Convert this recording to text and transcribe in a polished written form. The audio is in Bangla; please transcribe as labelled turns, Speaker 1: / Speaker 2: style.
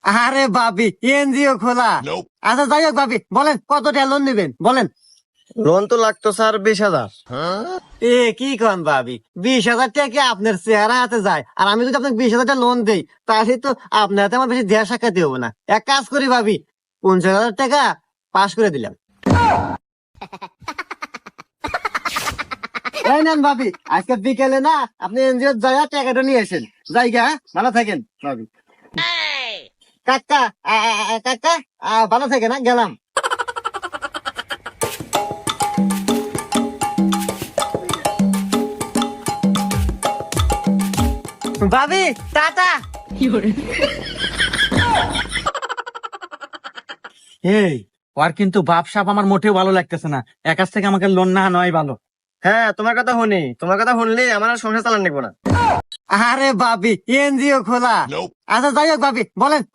Speaker 1: আরে ভাবি, এনজিও খোলা। আচ্ছা যাই হোক ভাবি, বলেন কত টাকা লোন নিবেন বলেন।
Speaker 2: লোন তো লাগতো স্যার 20,000।
Speaker 1: এ কি কন ভাবি, 20,000 টাকা কি আপনার চেহারা হাতে যায়? আর আমি যদি আপনাকে 20,000 টাকা লোন দেই, তাহলে তো আপনার হাতে আমার বেশি দেয়া সাক্ষাৎ দিব না। এক কাজ করি ভাবি, 50,000 টাকা পাস করে দিলাম। এই নেন ভাবি, আজকে বিকেলে না আপনি এনজিও যায় টাকাটা নিয়ে আসেন। জায়গা ভালো থাকেন ভাবি। কাকা কাকা, ভালো থাকেন, গেলাম। ভাবি টাটা।
Speaker 3: এই ওর কিন্তু বাপসাপ আমার মোটেও ভালো লাগতেছে না। এর কাছ থেকে আমাকে লোন না নয় ভালো।
Speaker 2: হ্যাঁ, তোমার কথা শুনি, তোমার কথা শুনলে আমার আর সংসার চালান লাগবো না।
Speaker 1: আরে ভাবি, এনজিও খোলা। আচ্ছা যাই হোক ভাবি, বলেন